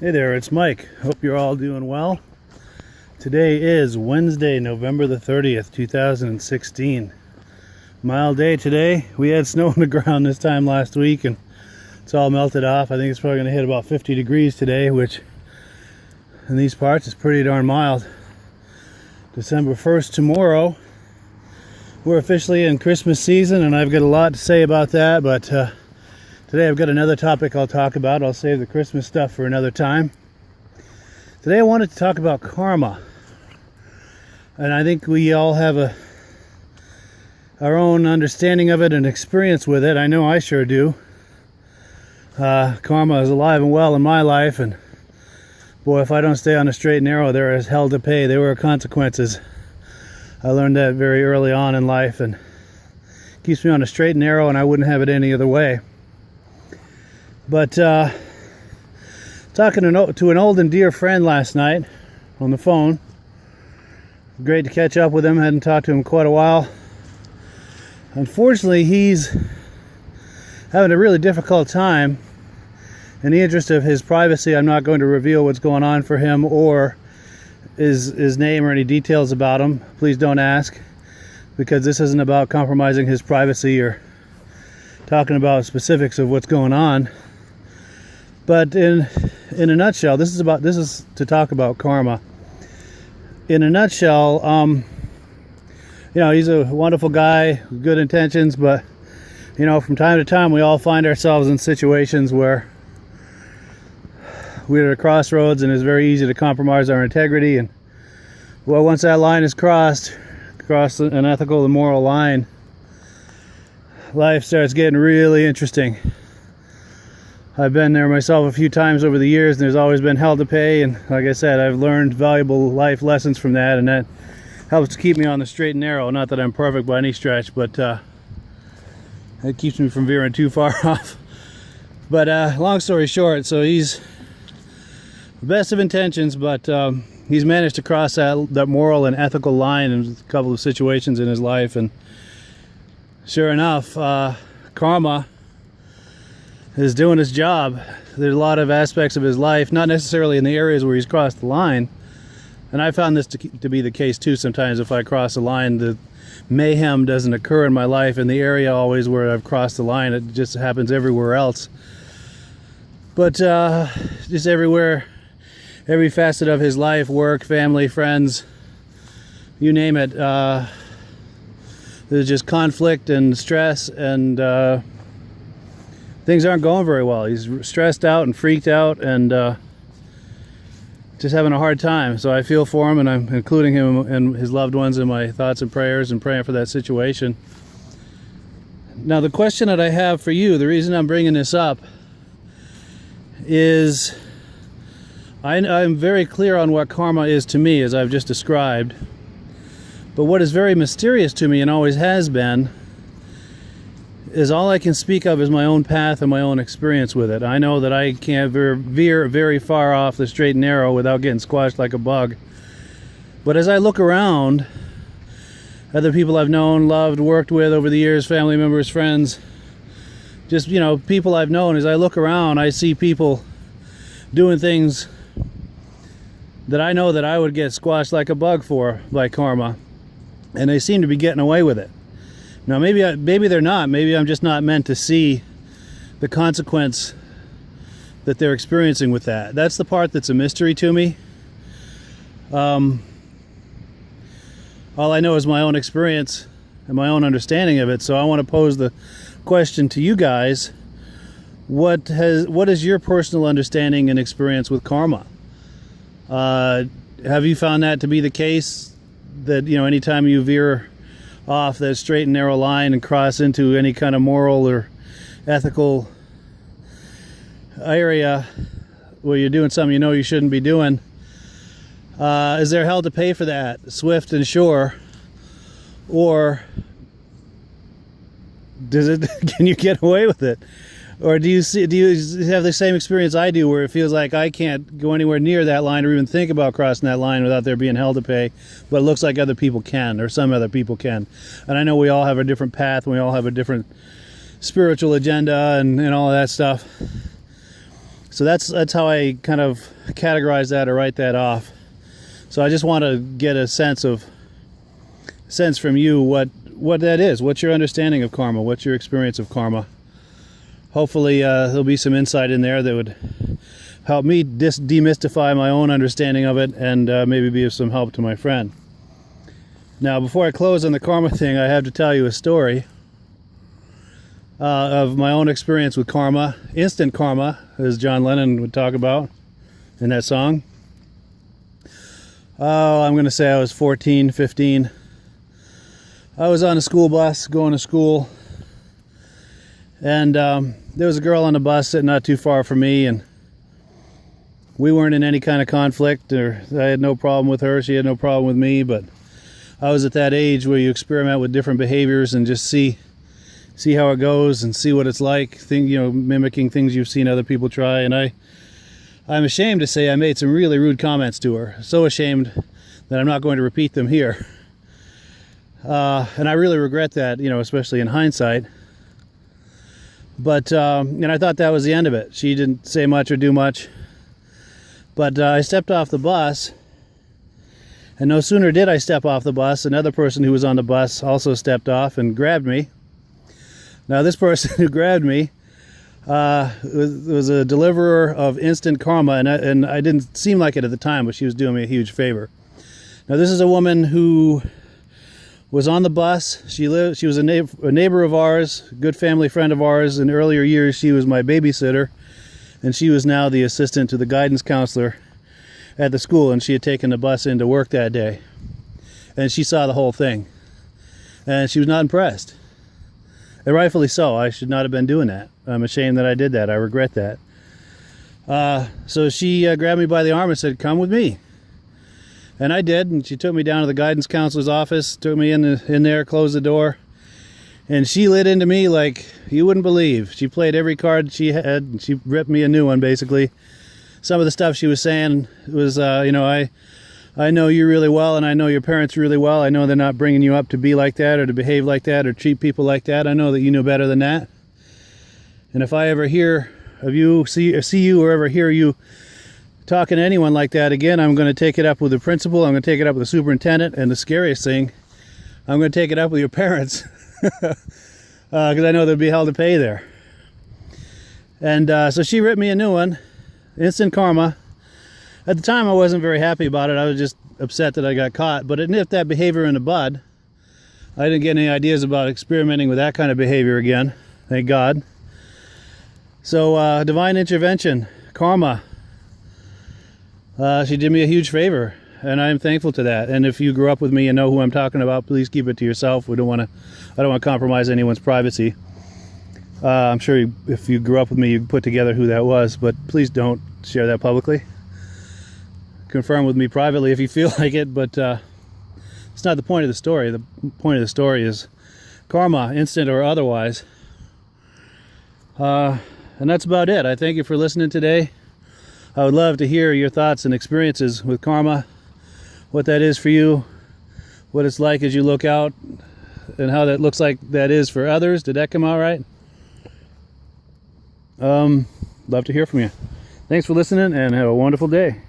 Hey there, it's Mike. Hope you're all doing well. Today is Wednesday, November the 30th, 2016. Mild day today. We had snow on the ground this time last week and it's all melted off. I think it's probably going to hit about 50 degrees today, which in these parts is pretty darn mild. December 1st tomorrow. We're officially in Christmas season and I've got a lot to say about that, but today I've got another topic I'll talk about. I'll save the Christmas stuff for another time. Today I wanted to talk about karma. And I think we all have our own understanding of it and experience with it. I know I sure do. Karma is alive and well in my life, and boy, if I don't stay on the straight and narrow, there is hell to pay. There were consequences. I learned that very early on in life, and it keeps me on the straight and narrow, and I wouldn't have it any other way. But talking to an old and dear friend last night on the phone. Great to catch up with him. Hadn't talked to him in quite a while. Unfortunately, he's having a really difficult time. In the interest of his privacy, I'm not going to reveal what's going on for him or his name or any details about him. Please don't ask, because this isn't about compromising his privacy or talking about specifics of what's going on. But in a nutshell, this is to talk about karma. In a nutshell, he's a wonderful guy, good intentions, but from time to time we all find ourselves in situations where we're at a crossroads and it's very easy to compromise our integrity. And well, once that line is crossed an ethical and moral line, life starts getting really interesting. I've been there myself a few times over the years, and there's always been hell to pay. And like I said, I've learned valuable life lessons from that, and that helps to keep me on the straight and narrow. Not that I'm perfect by any stretch, but it keeps me from veering too far off. But long story short, so he's the best of intentions, but he's managed to cross that moral and ethical line in a couple of situations in his life. And sure enough, karma is doing his job. There's a lot of aspects of his life, not necessarily in the areas where he's crossed the line. And I found this to be the case too. Sometimes if I cross the line, the mayhem doesn't occur in my life in the area always where I've crossed the line. It just happens everywhere else. But just everywhere, every facet of his life, work, family, friends, you name it, there's just conflict and stress, and things aren't going very well. He's stressed out and freaked out and just having a hard time. So I feel for him, and I'm including him and his loved ones in my thoughts and prayers and praying for that situation. Now, the question that I have for you, the reason I'm bringing this up is I'm very clear on what karma is to me, as I've just described. But what is very mysterious to me, and always has been, is all I can speak of is my own path and my own experience with it. I know that I can't veer very far off the straight and narrow without getting squashed like a bug. But as I look around, other people I've known, loved, worked with over the years, family members, friends, just, people I've known, as I look around, I see people doing things that I know that I would get squashed like a bug for by karma. And they seem to be getting away with it. Now, maybe they're not. Maybe I'm just not meant to see the consequence that they're experiencing with that. That's the part that's a mystery to me. All I know is my own experience and my own understanding of it. So I want to pose the question to you guys. What is your personal understanding and experience with karma? Have you found that to be the case? That, anytime you veer off that straight and narrow line and cross into any kind of moral or ethical area where you're doing something you shouldn't be doing, is there hell to pay for that, swift and sure? Or can you get away with it? Or do you have the same experience I do, where it feels like I can't go anywhere near that line or even think about crossing that line without there being hell to pay, but it looks like other people can, or some other people can? And I know we all have a different path, and we all have a different spiritual agenda and all of that stuff. So that's how I kind of categorize that or write that off. So I just want to get a sense from you what that is. What's your understanding of karma? What's your experience of karma? Hopefully there'll be some insight in there that would help me demystify my own understanding of it, and maybe be of some help to my friend. Now, before I close on the karma thing, I have to tell you a story of my own experience with karma. Instant karma, as John Lennon would talk about in that song. Oh, I'm going to say I was 14, 15. I was on a school bus going to school, and there was a girl on the bus sitting not too far from me, and we weren't in any kind of conflict, or I had no problem with her, she had no problem with me, but I was at that age where you experiment with different behaviors and just see how it goes and see what it's like, mimicking things you've seen other people try. And I'm ashamed to say I made some really rude comments to her. So ashamed that I'm not going to repeat them here. And I really regret that, especially in hindsight. But, and I thought that was the end of it. She didn't say much or do much. But I stepped off the bus, and no sooner did I step off the bus, another person who was on the bus also stepped off and grabbed me. Now, this person who grabbed me was a deliverer of instant karma, and I didn't seem like it at the time, but she was doing me a huge favor. Now, this is a woman who was on the bus. She was a neighbor of ours, a good family friend of ours. In earlier years, she was my babysitter, and she was now the assistant to the guidance counselor at the school, and she had taken the bus into work that day. And she saw the whole thing, and she was not impressed. And rightfully so. I should not have been doing that. I'm ashamed that I did that. I regret that. So she grabbed me by the arm and said, "Come with me." And I did, and she took me down to the guidance counselor's office, took me in there, closed the door, and she lit into me like you wouldn't believe. She played every card she had, and she ripped me a new one, basically. Some of the stuff she was saying was, I know you really well, and I know your parents really well. I know they're not bringing you up to be like that or to behave like that or treat people like that. I know that you know better than that. And if I ever hear of you, see you, or ever hear you talking to anyone like that again, I'm going to take it up with the principal. I'm going to take it up with the superintendent. And the scariest thing, I'm going to take it up with your parents, because I know there'll be hell to pay there. And so she ripped me a new one. Instant karma. At the time, I wasn't very happy about it. I was just upset that I got caught. But it nipped that behavior in the bud. I didn't get any ideas about experimenting with that kind of behavior again. Thank God. So, divine intervention, karma. She did me a huge favor, and I am thankful to that. And if you grew up with me and know who I'm talking about, please keep it to yourself. I don't want to compromise anyone's privacy. I'm sure if you grew up with me, you put together who that was, but please don't share that publicly. Confirm with me privately if you feel like it, but it's not the point of the story. The point of the story is karma, instant or otherwise. And that's about it. I thank you for listening today. I would love to hear your thoughts and experiences with karma, what that is for you, what it's like as you look out, and how that looks like that is for others. Did that come out right? Love to hear from you. Thanks for listening, and have a wonderful day.